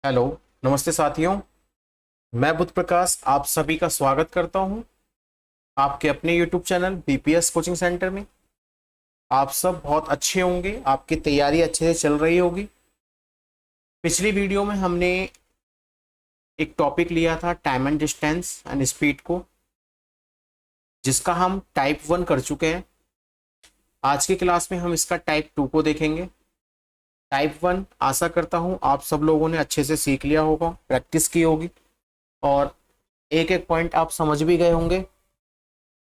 Hello. नमस्ते साथियों। मैं बुध प्रकाश आप सभी का स्वागत करता हूं आपके अपने YouTube channel BPS coaching centre में। आप सब बहुत अच्छे होंगे, आपकी तैयारी अच्छे से चल रही होगी। पिछली वीडियो में हमने एक टॉपिक लिया था time and distance and speed को, जिसका हम टाइप 1 कर चुके हैं। आज की क्लास में हम इसका टाइप 2 को देखेंगे। टाइप 1 आशा करता हूं आप सब लोगों ने अच्छे से सीख लिया होगा, प्रैक्टिस की होगी और एक एक पॉइंट आप समझ भी गए होंगे।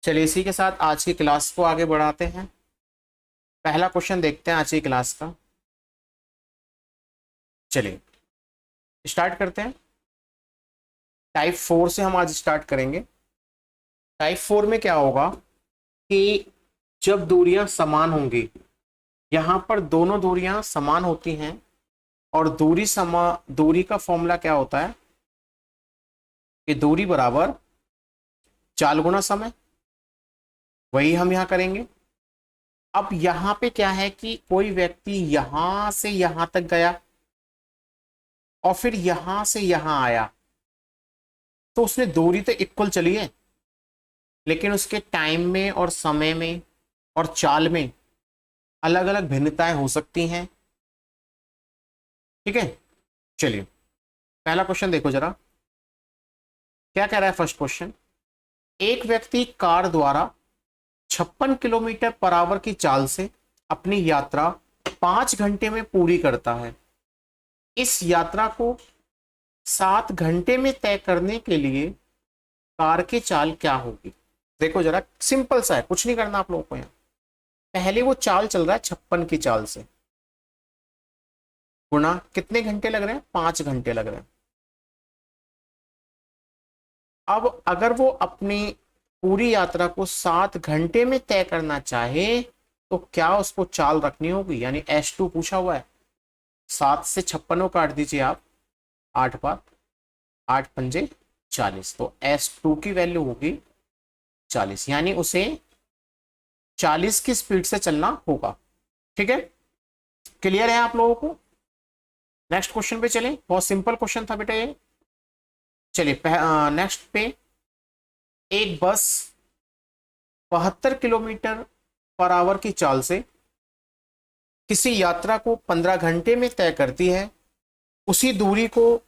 चलिए इसी के साथ आज की क्लास को आगे बढ़ाते हैं। पहला क्वेश्चन देखते हैं आज की क्लास का। चलिए स्टार्ट करते हैं। टाइप 4 से हम आज स्टार्ट करेंगे। टाइप 4 में क्या होगा कि जब दूरियां समान होंगी, यहां पर दोनों दूरियां समान होती हैं और दूरी का फॉर्मूला क्या होता है कि दूरी बराबर 4 गुना समय। वही हम यहां करेंगे। अब यहां पे क्या है कि कोई व्यक्ति यहां से यहां तक गया और फिर यहां से यहां आया, तो उसने दूरी तो इक्वल चली है, लेकिन उसके टाइम में और समय में और चाल में अलग अलग भिन्नताएं हो सकती हैं। ठीक है, चलिए पहला क्वेश्चन देखो जरा, क्या कह रहा है फर्स्ट क्वेश्चन। एक व्यक्ति कार द्वारा 56 किलोमीटर पर आवर की चाल से अपनी यात्रा 5 घंटे में पूरी करता है। इस यात्रा को 7 घंटे में तय करने के लिए कार की चाल क्या होगी। देखो जरा, सिंपल सा है, कुछ नहीं करना आप लोगों को। यहाँ पहले वो चाल चल रहा है 56 की चाल से, गुना कितने घंटे लग रहे हैं, 5 घंटे लग रहे हैं। अब अगर वो अपनी पूरी यात्रा को 7 घंटे में तय करना चाहे तो क्या उसको चाल रखनी होगी, यानी S2 पूछा हुआ है। 7 से 56 को काट दीजिए आप, 8 बार 8 पंजे 40, तो S2 की वैल्यू होगी 40, यानी उसे 40 की स्पीड से चलना होगा। ठीक है, क्लियर है आप लोगों को। नेक्स्ट क्वेश्चन पे चलें, बहुत सिंपल क्वेश्चन था बेटा ये। चलिए नेक्स्ट पे, एक बस 72 किलोमीटर पर आवर की चाल से किसी यात्रा को 15 घंटे में तय करती है। उसी दूरी को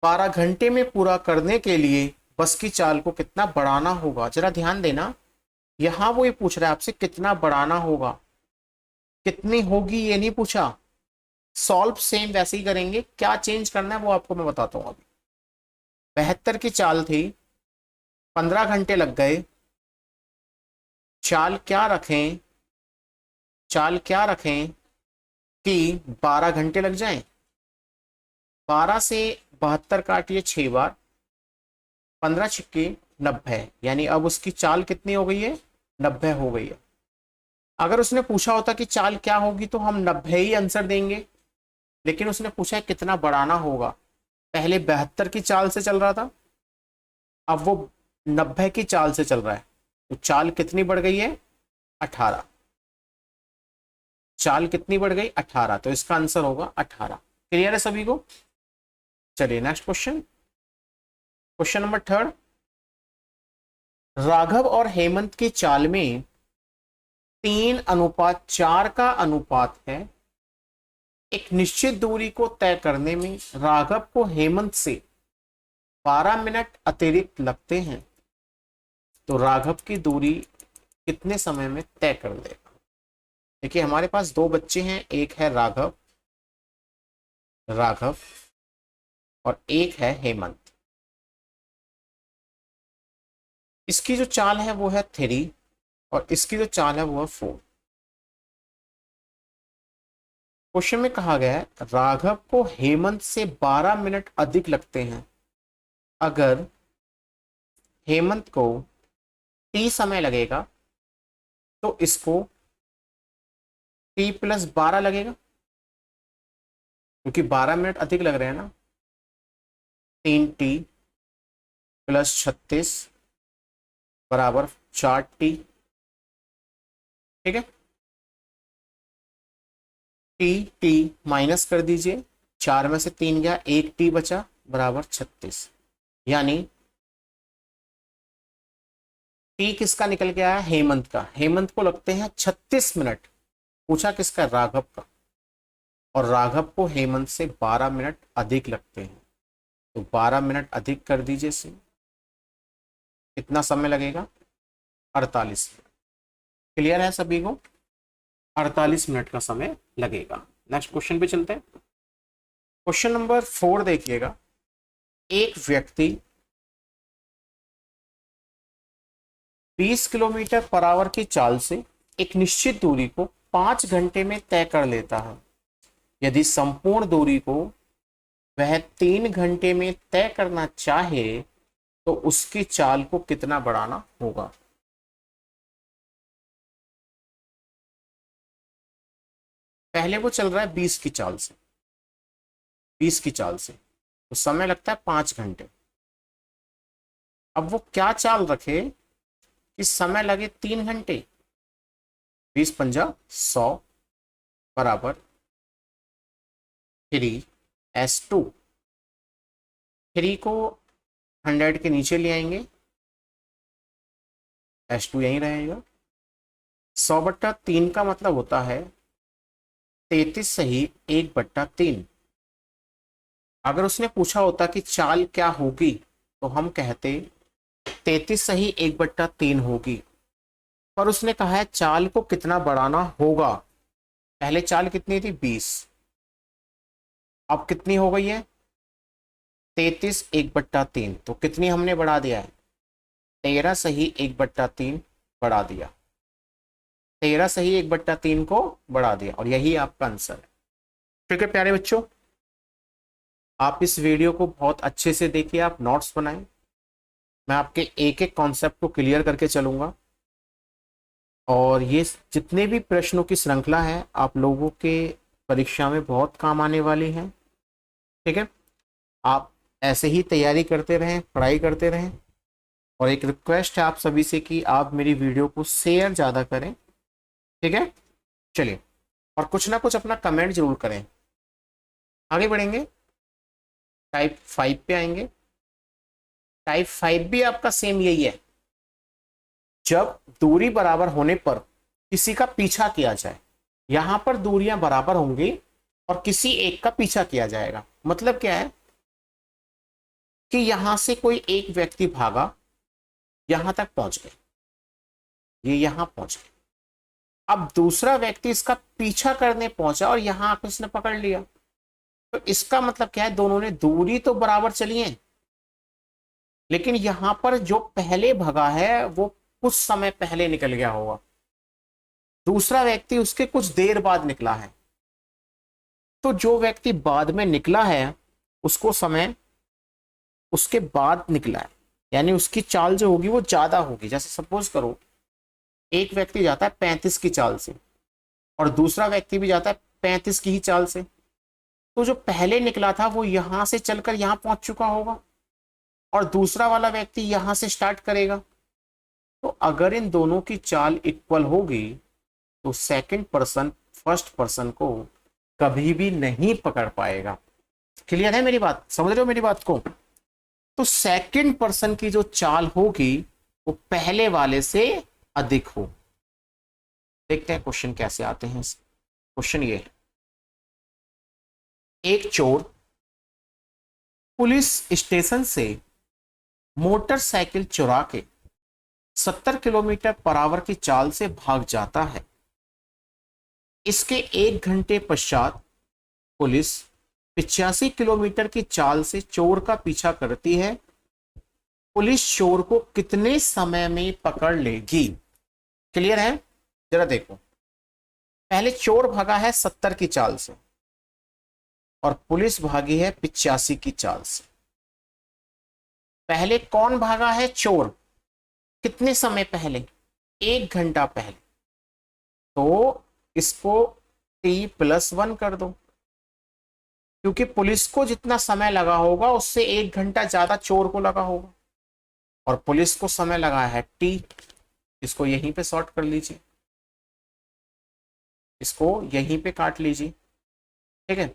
12 घंटे में पूरा करने के लिए बस की चाल को कितना बढ़ाना होगा। जरा ध्यान देना, यहां वो ये पूछ रहा है आपसे कितना बढ़ाना होगा, कितनी होगी ये नहीं पूछा। सॉल्व सेम वैसे ही करेंगे, क्या चेंज करना है वो आपको मैं बताता हूं अभी। 72 की चाल थी, 15 घंटे लग गए। चाल क्या रखें, चाल क्या रखें कि 12 घंटे लग जाएं। 12 से 72 काटिए 6 बार, 15 छिक्के 90, यानी अब उसकी चाल कितनी हो गई है, 90 हो गई है। अगर उसने पूछा होता कि चाल क्या होगी तो हम 90 ही आंसर देंगे, लेकिन उसने पूछा है कितना बढ़ाना होगा। पहले 72 की चाल से चल रहा था, अब वो 90 की चाल से चल रहा है, तो चाल कितनी बढ़ गई है, 18। चाल कितनी बढ़ गई, 18, तो इसका आंसर होगा 18। क्लियर है सभी को। चलिए next question, question number third. Raghav और हेमंत की चाल में 3:4 का अनुपात है। एक निश्चित दूरी को तय करने में राघव को हेमंत से 12 मिनट अतिरिक्त लगते हैं, तो राघव की दूरी कितने समय में तय कर देगा। देखिए हमारे पास दो बच्चे हैं, एक है राघव राघव और एक है हेमंत। इसकी जो चाल है वो है 3 और इसकी जो चाल है वो है 4। क्वेश्चन में कहा गया है राघव को हेमंत से 12 मिनट अधिक लगते हैं। अगर हेमंत को T समय लगेगा तो इसको T+12 लगेगा, क्योंकि 12 मिनट अधिक लग रहे हैं ना। 3T+36 बराबर 4T। ठीक है, टी टी माइनस कर दीजिए, 4 में से 3 गया, 1 टी बचा बराबर 36। यानी टी किसका निकल के आया? हेमंत का। हेमंत को लगते हैं 36 मिनट। पूछा किसका? राघव का। और राघव को हेमंत से 12 मिनट अधिक लगते हैं, तो 12 मिनट अधिक कर दीजिए इसे। कितना समय लगेगा? 48 मिनट। क्लियर है सभी को? 48 मिनट का समय लगेगा। नेक्स्ट क्वेश्चन पे चलते हैं। क्वेश्चन नंबर 4 देखिएगा। एक व्यक्ति 20 किलोमीटर पर आवर की चाल से एक निश्चित दूरी को 5 घंटे में तय कर लेता है। यदि संपूर्ण दूरी को वह 3 घंटे में तय करना चाहे तो उसकी चाल को कितना बढ़ाना होगा? पहले वो चल रहा है 20 की चाल से, 20 की चाल से, तो समय लगता है 5 घंटे। अब वो क्या चाल रखे कि समय लगे 3 घंटे? 20 पंजा 100 बराबर 3s2। 3 को 100 के नीचे ले आएंगे, s2 यहीं रहेगा। 100/3 का मतलब होता है 33 सही 1/3। अगर उसने पूछा होता कि चाल क्या होगी तो हम कहते 33 सही 1/3 होगी, पर उसने कहा है चाल को कितना बढ़ाना होगा। पहले चाल कितनी थी? 20, अब कितनी हो गई है? 33 1/3। तो कितनी हमने बढ़ा दिया है? 13 सही 1/3 बढ़ा दिया। 13 सही 1/3 को बढ़ा दिया, और यही आपका आंसर है। ठीक है प्यारे बच्चों, आप इस वीडियो को बहुत अच्छे से देखिए, आप नोट्स बनाएं। मैं आपके एक एक कॉन्सेप्ट को क्लियर करके चलूंगा, और ये जितने भी प्रश्नों की श्रृंखला है आप लोगों के परीक्षा में बहुत काम आने वाली है। ठीक है, आप ऐसे ही तैयारी करते रहें, पढ़ाई करते रहें, और एक रिक्वेस्ट है आप सभी से कि आप मेरी वीडियो को शेयर ज़्यादा करें। ठीक है, चलिए, और कुछ ना कुछ अपना कमेंट जरूर करें। आगे बढ़ेंगे, टाइप 5 पे आएंगे। टाइप 5 भी आपका सेम यही है। जब दूरी बराबर होने पर किसी का पीछा किया जाए, यहां पर दूरियां बराबर होंगी और किसी एक का पीछा किया जाएगा। मतलब क्या है कि यहां से कोई एक व्यक्ति भागा, यहां तक पहुंच गए, ये यहां पहुंच गए। अब दूसरा व्यक्ति इसका पीछा करने पहुंचा और यहां आकर इसने पकड़ लिया, तो इसका मतलब क्या है? दोनों ने दूरी तो बराबर चली है, लेकिन यहां पर जो पहले भगा है वो कुछ समय पहले निकल गया होगा, दूसरा व्यक्ति उसके कुछ देर बाद निकला है। तो जो व्यक्ति बाद में निकला है उसको समय उसके बाद निकला है, यानी उसकी चाल जो होगी वो ज्यादा होगी। जैसे सपोज करो एक व्यक्ति जाता है 35 की चाल से और दूसरा व्यक्ति भी जाता है 35 की ही चाल से, तो जो पहले निकला था वो यहां से चलकर यहां पहुंच चुका होगा और दूसरा वाला व्यक्ति यहां से स्टार्ट करेगा। तो अगर इन दोनों की चाल इक्वल होगी तो सेकंड पर्सन फर्स्ट पर्सन को कभी भी नहीं पकड़ पाएगा। क्लियर है मेरी बात? समझ रहे हो मेरी बात को? तो सेकंड पर्सन की जो चाल होगी वो पहले वाले से अधिक हो। देखते हैं क्वेश्चन कैसे आते हैं। क्वेश्चन ये, एक चोर पुलिस स्टेशन से मोटरसाइकिल चुरा के 70 किलोमीटर पर आवर की चाल से भाग जाता है। इसके 1 घंटे पश्चात पुलिस 85 किलोमीटर की चाल से चोर का पीछा करती है। पुलिस चोर को कितने समय में पकड़ लेगी? क्लियर है? जरा देखो, पहले चोर भागा है 70 की चाल से और पुलिस भागी है 85 की चाल से। पहले कौन भागा है? चोर। कितने समय पहले? 1 घंटा पहले। तो इसको t+1 कर दो, क्योंकि पुलिस को जितना समय लगा होगा उससे 1 घंटा ज्यादा चोर को लगा होगा, और पुलिस को समय लगा है t। इसको यहीं पे सॉर्ट कर लीजिए, इसको यहीं पे काट लीजिए। ठीक है,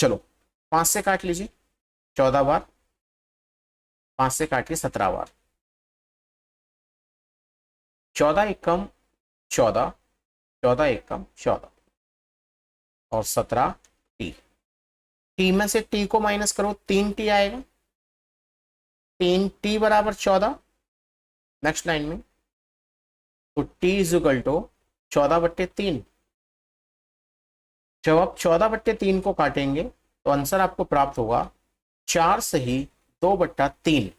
चलो 5 से काट लीजिए 14 बार, 5 से काटिए 17 बार, 14 एकम 14, 14 एकम 14 और 17 टी। टी में से टी को माइनस करो, 3 टी आएगा, 3 टी बराबर 14। नेक्स्ट लाइन में तो टी इज इक्वल टू 14/3। जब आप 14/3 को काटेंगे तो आंसर आपको प्राप्त होगा 4 सही 2/3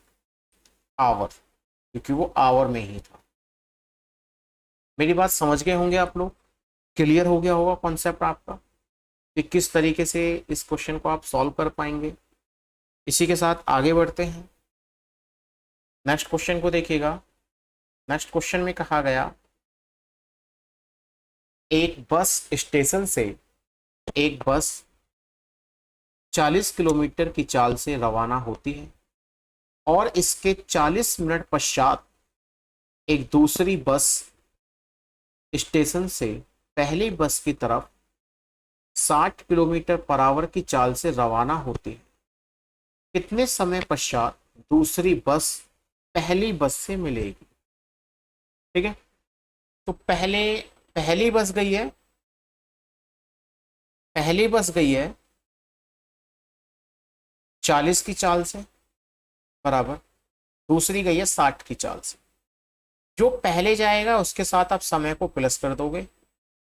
आवर, क्योंकि वो आवर में ही था। मेरी बात समझ गए होंगे आप लोग, क्लियर हो गया होगा कॉन्सेप्ट आपका कि किस तरीके से इस क्वेश्चन को आप सॉल्व कर पाएंगे। इसी के साथ आगे बढ़ते हैं, नेक्स्ट क्वेश्चन को देखिएगा। नेक्स्ट क्वेश्चन में कहा गया एक बस स्टेशन से एक बस 40 किलोमीटर की चाल से रवाना होती है और इसके 40 मिनट पश्चात एक दूसरी बस स्टेशन से पहली बस की तरफ 60 किलोमीटर पर आवर की चाल से रवाना होती है। कितने समय पश्चात दूसरी बस पहली बस से मिलेगी? ठीक है, तो पहली बस गई है, पहली बस गई है 40 की चाल से बराबर, दूसरी गई है 60 की चाल से। जो पहले जाएगा उसके साथ आप समय को प्लस कर दोगे,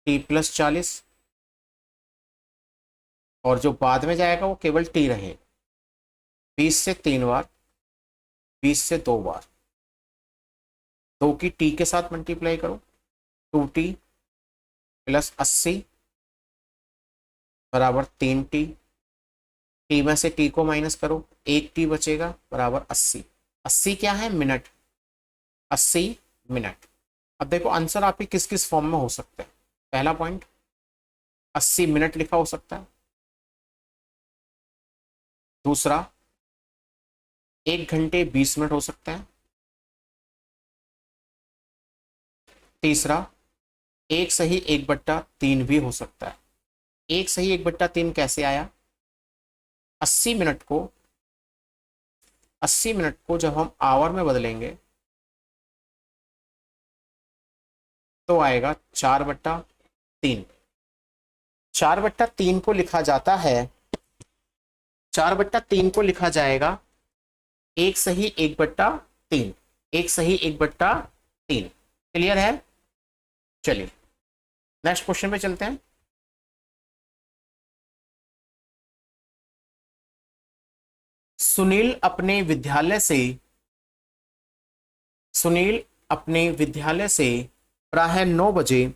t+40, और जो बाद में जाएगा वो केवल t रहेगा। 20 से 3 बार, 20 से 2 बार, 2 की t के साथ मल्टीप्लाई करो, 2t + 80 बराबर 3t। टी में से टी को माइनस करो, 1 टी बचेगा बराबर 80। 80 क्या है? Minute, 80 minute. अब देखो आंसर आपके किस किस फॉर्म में हो सकते हैं। पहला पॉइंट 80 मिनट लिखा हो सकता है, दूसरा 1 घंटे 20 मिनट हो सकता है, तीसरा 1 सही 1/3 भी हो सकता है। 1 सही 1/3 कैसे आया? 80 मिनट को 80 मिनट को जब हम आवर में बदलेंगे तो आएगा 4/3। 4/3 को लिखा जाता है, 4/3 को लिखा जाएगा 1 सही 1/3, 1 सही 1/3। क्लियर है? चलिए नेक्स्ट क्वेश्चन पे चलते हैं। सुनील अपने विद्यालय से प्रातः 9 बजे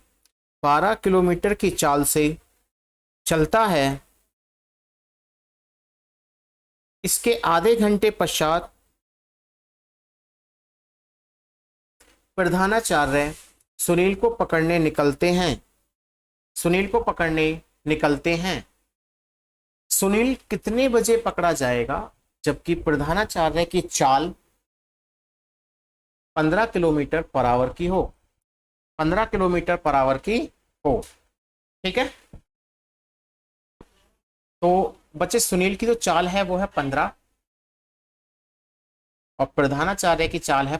12 किलोमीटर की चाल से चलता है। इसके आधे घंटे पश्चात प्रधानाचार्य सुनील को पकड़ने निकलते हैं। सुनील कितने बजे पकड़ा जाएगा जबकि प्रधानाचार्य की चाल 15 किलोमीटर पर आवर की हो? 15 किलोमीटर पर आवर की हो, ठीक है। तो बच्चे सुनील की जो चाल है वो है 15 और प्रधानाचार्य की चाल है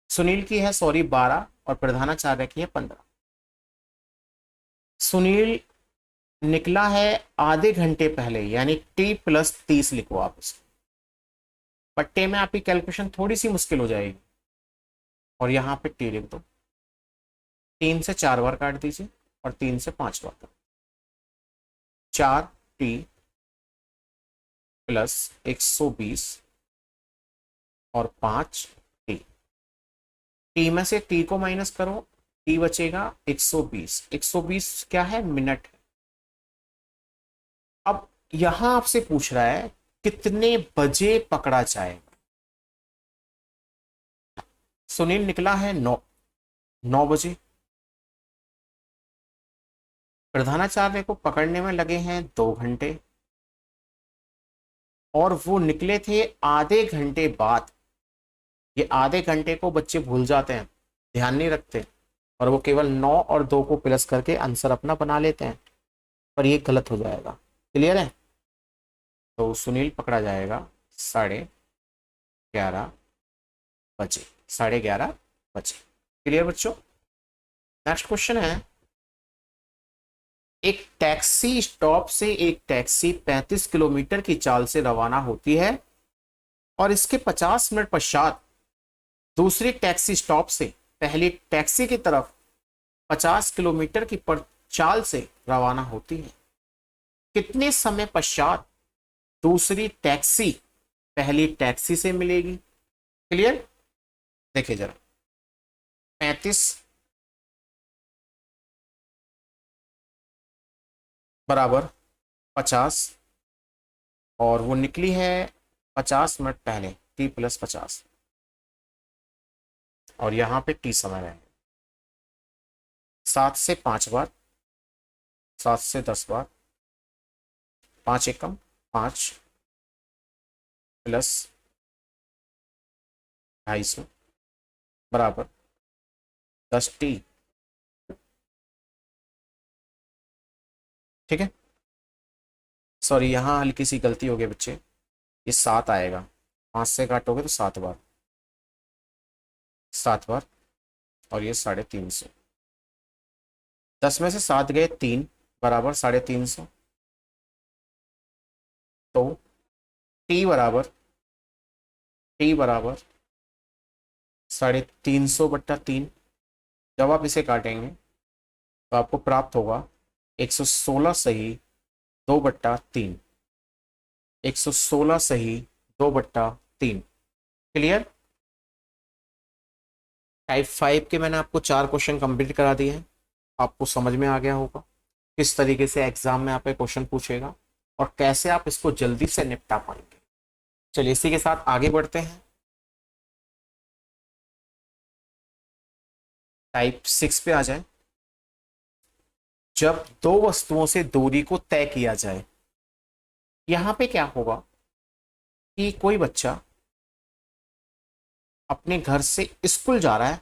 सुनील की है 12 और प्रधानाचार्य की है 15। सुनील निकला है आधे घंटे पहले, यानी t+30 लिखो आप इसको। पट्टे में आपकी कैलकुलेशन थोड़ी सी मुश्किल हो जाएगी और यहां पे t लिख दो। 3 से 4 बार काट दीजिए और 3 से 5 बार काट। 4t + 120 और 5t। t में से t को माइनस करो, t बचेगा 120। 120 क्या है? मिनट। अब यहां आपसे पूछ रहा है कितने बजे पकड़ा जाएगा। सुनील निकला है 9 बजे, प्रधानाचार्य को पकड़ने में लगे हैं 2 घंटे और वो निकले थे आधे घंटे बाद। ये आधे घंटे को बच्चे भूल जाते हैं, ध्यान नहीं रखते और वो केवल 9 और 2 को प्लस करके आंसर अपना बना लेते हैं, पर ये गलत हो जाएगा। क्लियर है? तो सुनील पकड़ा जाएगा 11:30 बजे, 11:30 बजे। क्लियर बच्चों। नेक्स्ट क्वेश्चन है, एक टैक्सी स्टॉप से एक टैक्सी 35 किलोमीटर की चाल से रवाना होती है और इसके 50 मिनट पश्चात दूसरी टैक्सी स्टॉप से पहली टैक्सी की तरफ 50 किलोमीटर की पर चाल से रवाना होती है। कितने समय पश्चात दूसरी टैक्सी पहली टैक्सी से मिलेगी? क्लियर। देखिए जरा, 35 बराबर 50 और वो निकली है 50 मिनट पहले, टी प्लस 50, और यहां पे टी समय रहेगा। 7 से 5 बार, 7 से 10 बार, 5 एकम 5 प्लस 250 बराबर 10 टी। ठीक है, सॉरी यहाँ हल्की सी गलती हो गई बच्चे, ये 7 आएगा, 5 से काटोगे तो 7 बार, 7 बार, और ये 350। 10 में से 7 गए 3 बराबर 350, तो टी बराबर 350/3। जब आप इसे काटेंगे तो आपको प्राप्त होगा 116 सही 2/3, 116 सही 2/3। क्लियर। टाइप 5 के मैंने आपको 4 क्वेश्चन कंप्लीट करा दिए हैं, आपको समझ में आ गया होगा किस तरीके से एग्जाम में आपके क्वेश्चन पूछेगा और कैसे आप इसको जल्दी से निपटा पाएंगे। चलिए इसी के साथ आगे बढ़ते हैं। टाइप 6 पे आ जाए। जब दो वस्तुओं से दूरी को तय किया जाए, यहां पे क्या होगा कि कोई बच्चा अपने घर से स्कूल जा रहा है,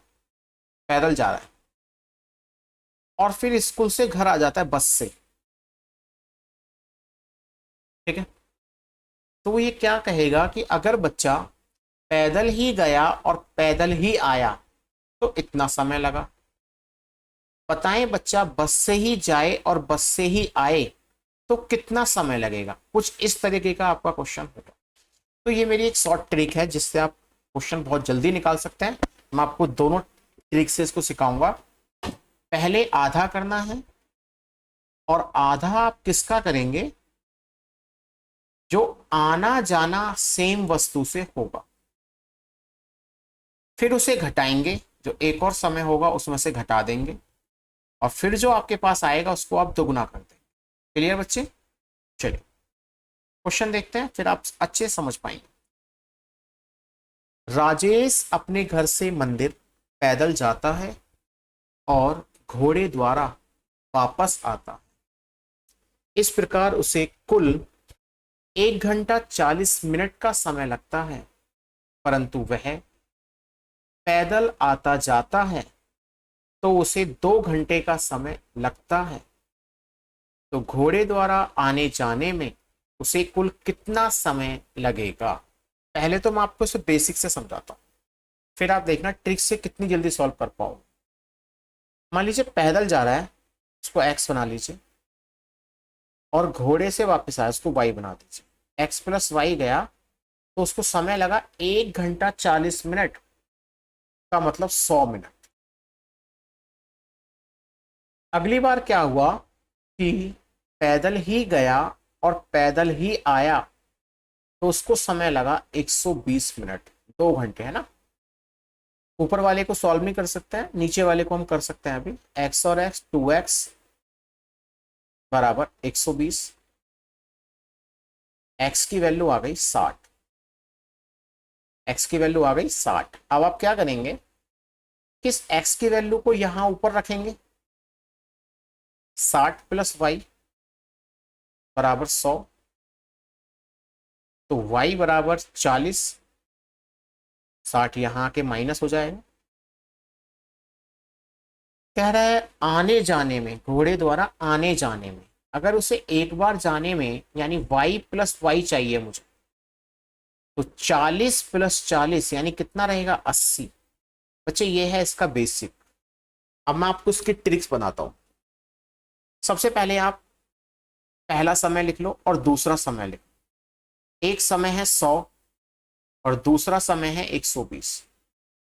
पैदल जा रहा है, और फिर स्कूल से घर आ जाता है बस से। ठीक है, तो वो ये क्या कहेगा कि अगर बच्चा पैदल ही गया और पैदल ही आया तो इतना समय लगा। बताएं बच्चा बस से ही जाए और बस से ही आए तो कितना समय लगेगा। कुछ इस तरीके का आपका क्वेश्चन होगा। तो ये मेरी एक शॉर्ट ट्रिक है जिससे आप क्वेश्चन बहुत जल्दी निकाल सकते हैं। मैं आपको दोनों ट्रिक से इसको सिखाऊंगा। पहले आधा करना है और आधा आप किसका करेंगे, जो आना जाना सेम वस्तु से होगा, फिर उसे घटाएंगे, जो एक और समय होगा उसमें से घटा देंगे, और फिर जो आपके पास आएगा उसको आप दोगुना कर देंगे। क्लियर बच्चे। चलिए क्वेश्चन देखते हैं, फिर आप अच्छे समझ पाएंगे। राजेश अपने घर से मंदिर पैदल जाता है और घोड़े द्वारा वापस आता है। इस प्रकार उसे कुल 1 घंटा 40 मिनट का समय लगता है, परंतु वह पैदल आता जाता है तो उसे 2 घंटे का समय लगता है। तो घोड़े द्वारा आने जाने में उसे कुल कितना समय लगेगा। पहले तो मैं आपको इसे बेसिक से समझाता हूं, फिर आप देखना ट्रिक से कितनी जल्दी सॉल्व कर पाओ। मान लीजिए पैदल जा रहा है, उसको एक्स बना लीजिए, और घोड़े से वापस आया, उसको वाई बना दीजिए। एक्स प्लस वाई गया तो उसको समय लगा 1 घंटा 40 मिनट, का मतलब 100 मिनट। अगली बार क्या हुआ कि पैदल ही गया और पैदल ही आया तो उसको समय लगा 120 मिनट, 2 घंटे है ना। ऊपर वाले को सॉल्व नहीं कर सकते हैं, नीचे वाले को हम कर सकते हैं। अभी x और x 2x बराबर 120, x की वैल्यू आ गई 60, x की वैल्यू आ गई 60। अब आप क्या करेंगे, किस x की वैल्यू को यहां ऊपर रखेंगे, 60 प्लस वाई बराबर 100, तो y बराबर 40, 60 यहां आके माइनस हो जाएगा। कह रहा है आने जाने में, घोड़े द्वारा आने जाने में, अगर उसे एक बार जाने में यानी y प्लस वाई चाहिए मुझे, तो 40 प्लस 40 यानी कितना रहेगा 80। बच्चे ये है इसका बेसिक। अब मैं आपको इसकी ट्रिक्स बताता हूं। सबसे पहले आप पहला समय लिख लो और दूसरा समय लिख लो। एक समय है 100 और दूसरा समय है 120।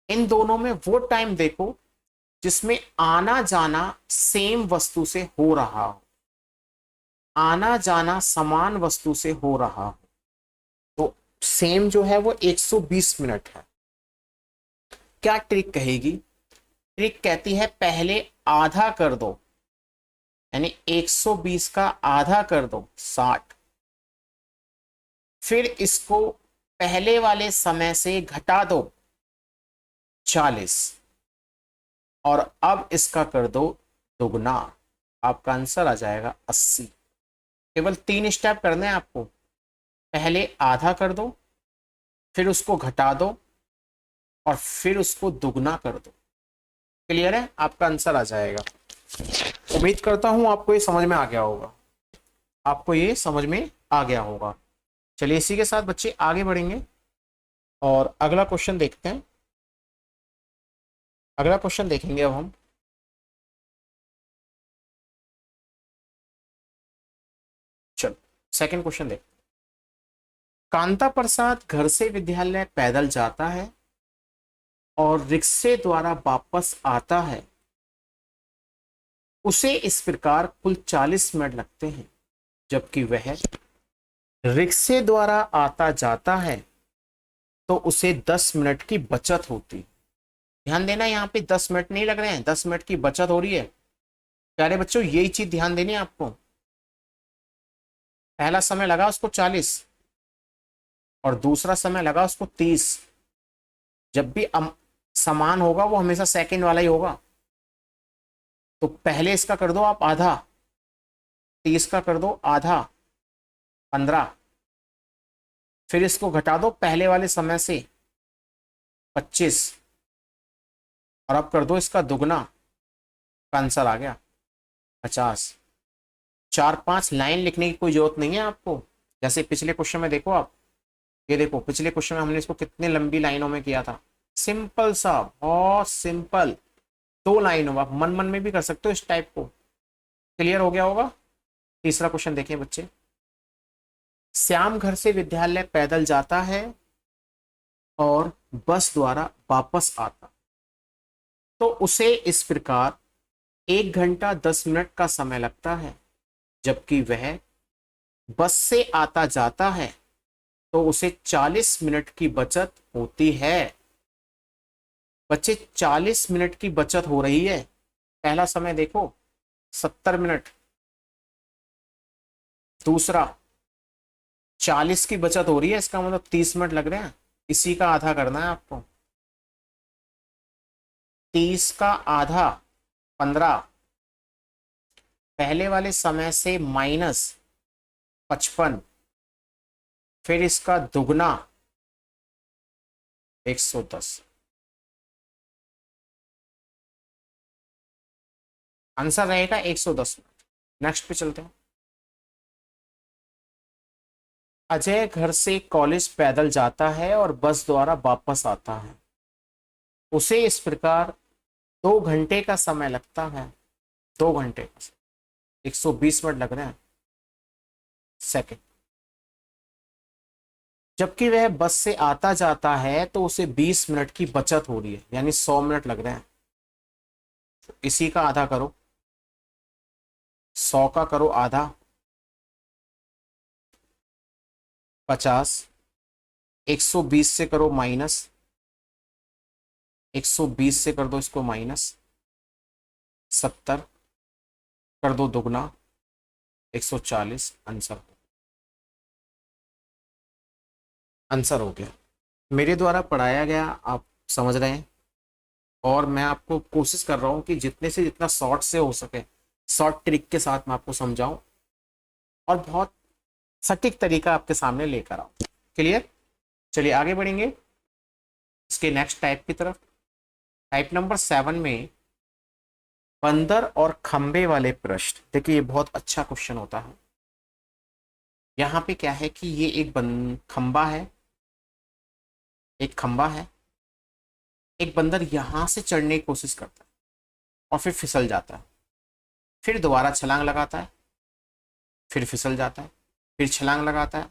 इन दोनों में वो टाइम देखो जिसमें आना जाना सेम वस्तु से हो रहा हो, आना जाना समान वस्तु से हो रहा हो। तो सेम जो है वो 120 मिनट है। क्या ट्रिक कहेगी? ट्रिक कहती है पहले आधा कर दो, यानी 120 का आधा कर दो 60, फिर इसको पहले वाले समय से घटा दो 40 और अब इसका कर दो दुगना। आपका आंसर आ जाएगा 80। केवल 3 स्टेप करने हैं आपको। पहले आधा कर दो, फिर उसको घटा दो और फिर उसको दुगना कर दो। क्लियर है? आपका आंसर आ जाएगा। उम्मीद करता हूं आपको ये समझ में आ गया होगा, आपको ये समझ में आ गया होगा। चलिए इसी के साथ बच्चे आगे बढ़ेंगे और अगला क्वेश्चन देखते हैं। अगला क्वेश्चन देखेंगे अब हम। चलो सेकंड क्वेश्चन देखते हैं। कांता प्रसाद घर से विद्यालय पैदल जाता है और रिक्शे द्वारा वापस आता है। उसे इस प्रकार कुल 40 मिनट लगते हैं, जबकि वह रिक्शे द्वारा आता जाता है तो उसे 10 मिनट की बचत होती। ध्यान देना, यहाँ पे 10 मिनट नहीं लग रहे हैं, 10 मिनट की बचत हो रही है। प्यारे बच्चों यही चीज ध्यान देनी है आपको। पहला समय लगा उसको 40 और दूसरा समय लगा उसको 30। जब भी समान होगा वो हमेशा सेकंड वाला ही होगा। तो पहले इसका कर दो आप आधा, 30 का कर दो आधा 15, फिर इसको घटा दो पहले वाले समय से 25 और अब कर दो इसका दुगना। आंसर आ गया 50। 4-5 लाइन लिखने की कोई जरूरत नहीं है आपको। जैसे पिछले क्वेश्चन में देखो आप, ये देखो पिछले क्वेश्चन में हमने इसको कितने लंबी लाइनों में किया था। सिंपल सा, बहुत सिंपल, 2 लाइनों में। आप मन मन में भी कर सकते हो इस टाइप को। क्लियर हो गया होगा। तीसरा क्वेश्चन देखिए बच्चे। श्याम घर से विद्यालय पैदल जाता है और बस द्वारा वापस आता, तो उसे इस प्रकार 1 घंटा 10 मिनट का समय लगता है, जबकि वह बस से आता जाता है तो उसे 40 मिनट की बचत होती है। बच्चे 40 मिनट की बचत हो रही है। पहला समय देखो 70 मिनट, दूसरा 40 की बचत हो रही है, इसका मतलब 30 मिनट लग रहे हैं। इसी का आधा करना है आपको। 30 का आधा 15, पहले वाले समय से माइनस 55, फिर इसका दुगना 110। आंसर रहेगा 110 मिनट। नेक्स्ट पे चलते हैं। अजय घर से कॉलेज पैदल जाता है और बस द्वारा वापस आता है। उसे इस प्रकार 2 घंटे का समय लगता है। 2 घंटे का 120 मिनट लग रहे हैं सेकंड। जबकि वह बस से आता जाता है तो उसे 20 मिनट की बचत हो रही है, यानी 100 मिनट लग रहे हैं। तो इसी का आधा करो, 100 का करो आधा 50, 120 से करो माइनस, 120 से कर दो इसको माइनस 70, कर दो दुगना 140। आंसर हो गया। मेरे द्वारा पढ़ाया गया आप समझ रहे हैं और मैं आपको कोशिश कर रहा हूं कि जितने से जितना शॉर्ट से हो सके, शॉर्ट ट्रिक के साथ मैं आपको समझाऊं और बहुत सटीक तरीका आपके सामने लेकर आऊं। क्लियर? चलिए आगे बढ़ेंगे इसके नेक्स्ट टाइप की तरफ। टाइप नंबर 7 में बंदर और खंबे वाले पृष्ठ, देखिए ये बहुत अच्छा क्वेश्चन होता है। यहाँ पे क्या है कि ये एक खंबा है, एक खंबा है, एक बंदर यहां से चढ़ने की कोशिश करता है और फिर फिसल जाता है, फिर दोबारा छलांग लगाता है, फिर फिसल जाता है, फिर छलांग लगाता है,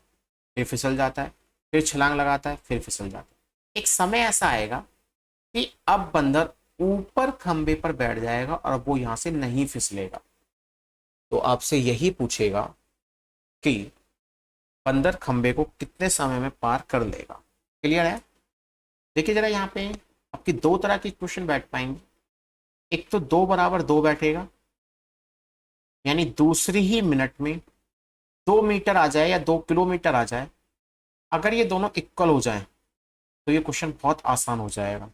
फिर फिसल जाता है, फिर छलांग लगाता है, फिर फिसल जाता है। एक समय ऐसा आएगा कि अब बंदर ऊपर खंबे पर बैठ जाएगा और वो यहां से नहीं फिसलेगा। तो आपसे यही पूछेगा कि बंदर खंबे को कितने समय में पार कर लेगा। क्लियर है? देखिए जरा यहाँ पे आपकी दो तरह की क्वेश्चन बैठ पाएंगे। एक तो 2 = 2 बैठेगा, यानी दूसरी ही मिनट में 2 मीटर आ जाए या 2 किलोमीटर आ जाए। अगर ये दोनों इक्वल हो जाए तो ये क्वेश्चन बहुत आसान हो जाएगा,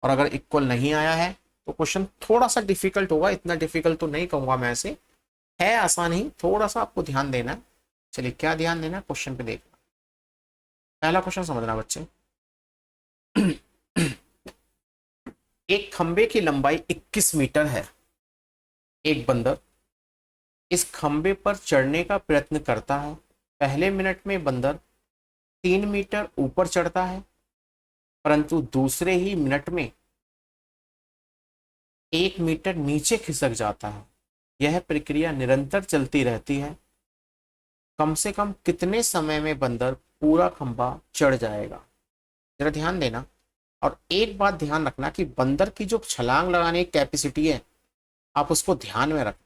और अगर इक्वल नहीं आया है तो क्वेश्चन थोड़ा सा डिफिकल्ट होगा। इतना डिफिकल्ट तो नहीं कहूंगा मैं इसे, है आसान ही, थोड़ा सा आपको ध्यान देना है। चलिए क्या ध्यान देना है, क्वेश्चन पे देखना। पहला क्वेश्चन समझना बच्चे। एक खंबे की लंबाई 21 मीटर है। एक बंदर इस खंबे पर चढ़ने का प्रयत्न करता है। पहले मिनट में बंदर 3 मीटर ऊपर चढ़ता है, परंतु दूसरे ही मिनट में 1 मीटर नीचे खिसक जाता है। यह प्रक्रिया निरंतर चलती रहती है। कम से कम कितने समय में बंदर पूरा खंबा चढ़ जाएगा? जरा ध्यान देना। और एक बात ध्यान रखना कि बंदर की जो छलांग लगाने की कैपेसिटी है, आप उसको ध्यान में रखना,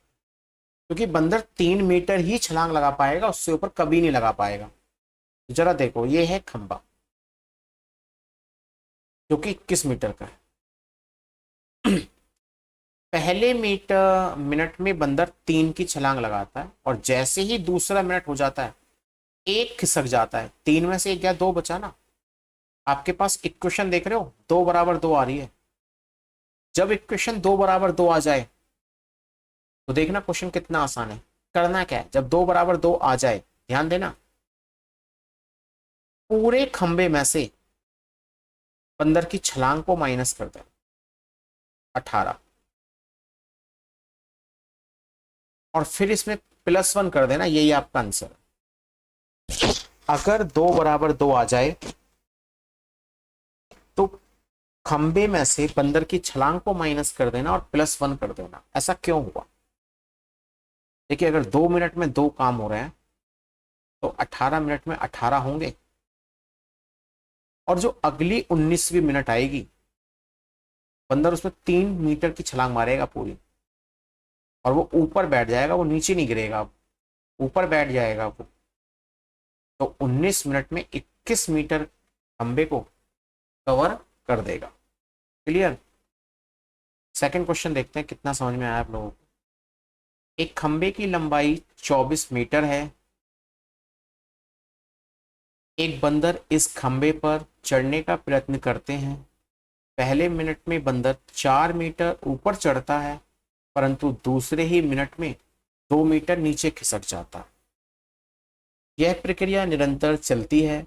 क्योंकि बंदर 3 मीटर ही छलांग लगा पाएगा, उससे ऊपर कभी नहीं लगा पाएगा। जरा देखो, ये है खंबा जो कि 21 मीटर का है। पहले मिनट में बंदर 3 की छलांग लगाता है, और जैसे ही दूसरा मिनट हो जाता है एक खिसक जाता है। 3 में से एक गया, 2 बचा ना। आपके पास इक्वेशन देख रहे हो, 2 = 2 आ रही है। जब इक्वेशन 2 = 2 आ जाए तो देखना क्वेश्चन कितना आसान है। करना क्या है, जब 2 = 2 आ जाए, ध्यान देना, पूरे खंबे में से बंदर की छलांग को माइनस कर देना, 18, और फिर इसमें +1 कर देना। यही आपका आंसर। अगर 2 = 2 आ जाए तो खंबे में से बंदर की छलांग को माइनस कर देना और +1 कर देना। ऐसा क्यों हुआ? देखिए, अगर 2 मिनट में 2 काम हो रहे हैं तो 18 मिनट में 18 होंगे, और जो अगली 19वीं मिनट आएगी बंदर उसमें 3 मीटर की छलांग मारेगा पूरी, और वो ऊपर बैठ जाएगा, वो नीचे नहीं गिरेगा, ऊपर बैठ जाएगा वो। तो 19 मिनट में 21 मीटर खंबे को कवर कर देगा। क्लियर? सेकंड क्वेश्चन देखते हैं कितना समझ में आया आप लोगों को। एक खंबे की लंबाई 24 मीटर है। एक बंदर इस खंबे पर चढ़ने का प्रयत्न करते हैं। पहले मिनट में बंदर 4 मीटर ऊपर चढ़ता है, परंतु दूसरे ही मिनट में 2 मीटर नीचे खिसक जाता है। यह प्रक्रिया निरंतर चलती है।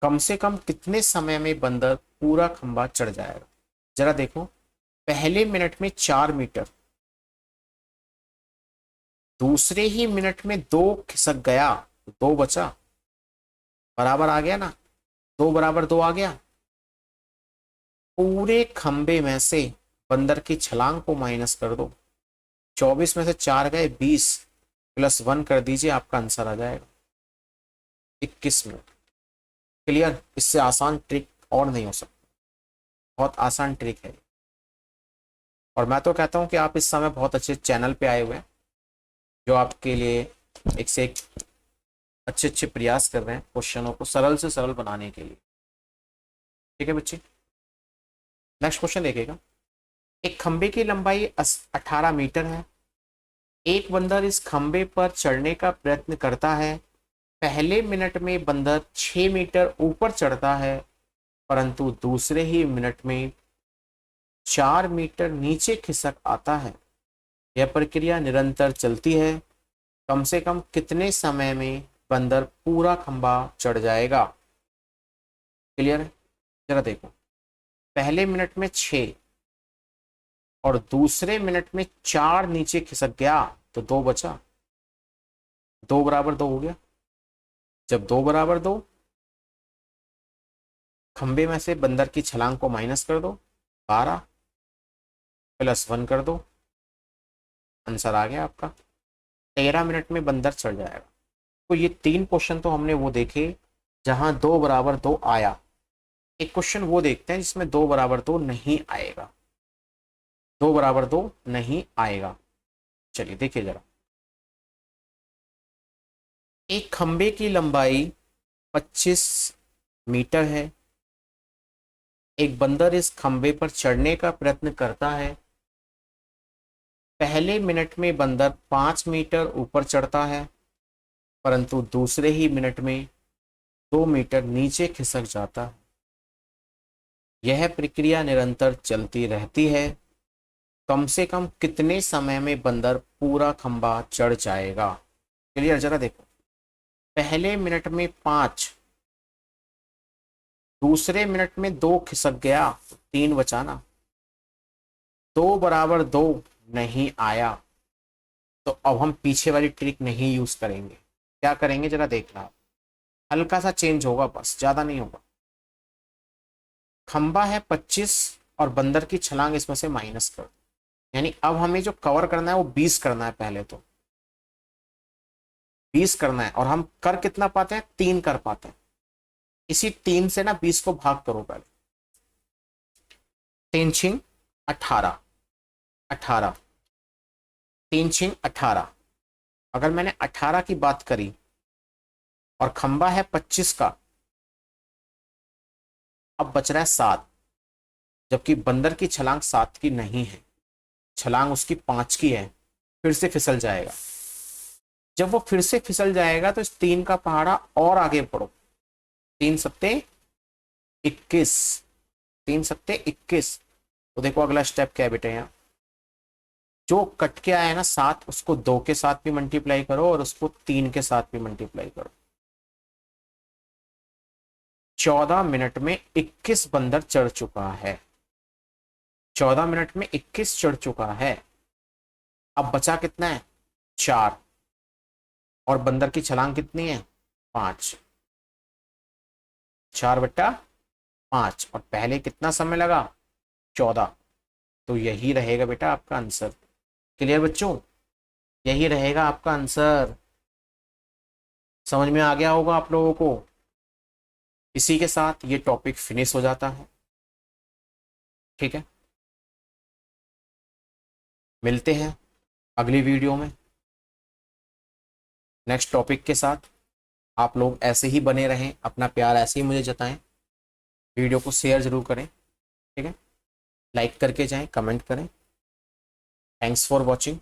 कम से कम कितने समय में बंदर पूरा खंबा चढ़ जाएगा? जरा देखो, पहले मिनट में 4 मीटर, दूसरे ही मिनट में 2 खिसक गया तो 2 बचा, बराबर आ गया ना, 2 = 2 आ गया। पूरे खंबे में से बंदर की छलांग को माइनस कर दो, 24 में से 4 गए, 20, +1 कर दीजिए, आपका आंसर आ जाएगा 21 मिनट। क्लियर? इससे आसान ट्रिक और नहीं हो सकता, बहुत आसान ट्रिक है। और मैं तो कहता हूं कि आप इस समय बहुत अच्छे चैनल पे आए हुए हैं, जो आपके लिए एक से एक अच्छे अच्छे प्रयास कर रहे हैं क्वेश्चनों को सरल से सरल बनाने के लिए। ठीक है बच्चे, नेक्स्ट क्वेश्चन देखिएगा। एक खंबे की लंबाई 18 मीटर है। एक बंदर इस खंबे पर चढ़ने का प्रयत्न करता है। पहले मिनट में बंदर 6 मीटर ऊपर चढ़ता है, परंतु दूसरे ही मिनट में 4 मीटर नीचे खिसक आता है। यह प्रक्रिया निरंतर चलती है। कम से कम कितने समय में बंदर पूरा खंबा चढ़ जाएगा? क्लियर है? जरा देखो, पहले मिनट में 6 और दूसरे मिनट में 4 नीचे खिसक गया तो 2 बचा। 2 बराबर 2 हो गया। जब 2 बराबर 2, खंबे में से बंदर की छलांग को माइनस कर दो, 12 प्लस 1 कर दो, आंसर आ गया आपका। 13 मिनट में बंदर चढ़ जाएगा। तो ये 3 क्वेश्चन तो हमने वो देखे जहां 2 बराबर 2 आया। एक क्वेश्चन वो देखते हैं जिसमें 2 बराबर 2 नहीं आएगा। 2 बराबर 2 नहीं आएगा। चलिए देखिए जरा। एक खंबे की लंबाई 25 मीटर है। एक बंदर इस खंबे पर चढ़ने का प्रयत्न करता है। पहले मिनट में बंदर 5 मीटर ऊपर चढ़ता है, परंतु दूसरे ही मिनट में 2 मीटर नीचे खिसक जाता है। यह प्रक्रिया निरंतर चलती रहती है। कम से कम कितने समय में बंदर पूरा खंबा चढ़ जाएगा? क्लियर? जरा देखो, पहले मिनट में 5, दूसरे मिनट में 2 खिसक गया तो 3 बचाना। 2 बराबर 2 नहीं आया तो अब हम पीछे वाली ट्रिक नहीं यूज करेंगे। क्या करेंगे जरा देखना, हल्का सा चेंज होगा, बस ज्यादा नहीं होगा। खंबा है 25 और बंदर की छलांग इसमें से माइनस कर, यानी अब हमें जो कवर करना है वो 20 करना है। पहले तो 20 करना है और हम कर कितना पाते हैं? 3 कर पाते हैं। इसी 3 से ना 20 को भाग करो पहले। 3 छिंग 18, 18, 3 छिंग 18। अगर मैंने 18 की बात करी और खंबा है 25 का, अब बच रहा है 7, जबकि बंदर की छलांग 7 की नहीं है, छलांग उसकी 5 की है। फिर से फिसल जाएगा। जब वो फिर से फिसल जाएगा तो इस 3 का पहाड़ा और आगे बढ़ो। 3 सत्ते 21, 3 सत्ते 21। तो देखो अगला स्टेप क्या है बेटे, यहाँ जो कट के आया है ना 7, उसको 2 के साथ भी मल्टीप्लाई करो और उसको 3 के साथ भी मल्टीप्लाई करो। 14 मिनट में 21 बंदर चढ़ चुका है। 14 मिनट में 21 चढ़ चुका है। अब बचा कितना है? 4। और बंदर की छलांग कितनी है? 5। 4/5। और पहले कितना समय लगा? 14। तो यही रहेगा बेटा आपका आंसर। क्लियर बच्चों? यही रहेगा आपका आंसर। समझ में आ गया होगा आप लोगों को। इसी के साथ ये टॉपिक फिनिश हो जाता है। ठीक है, मिलते हैं अगली वीडियो में नेक्स्ट टॉपिक के साथ। आप लोग ऐसे ही बने रहें, अपना प्यार ऐसे ही मुझे जताएं। वीडियो को शेयर जरूर करें। ठीक है, लाइक करके जाएं, कमेंट करें। Thanks for watching.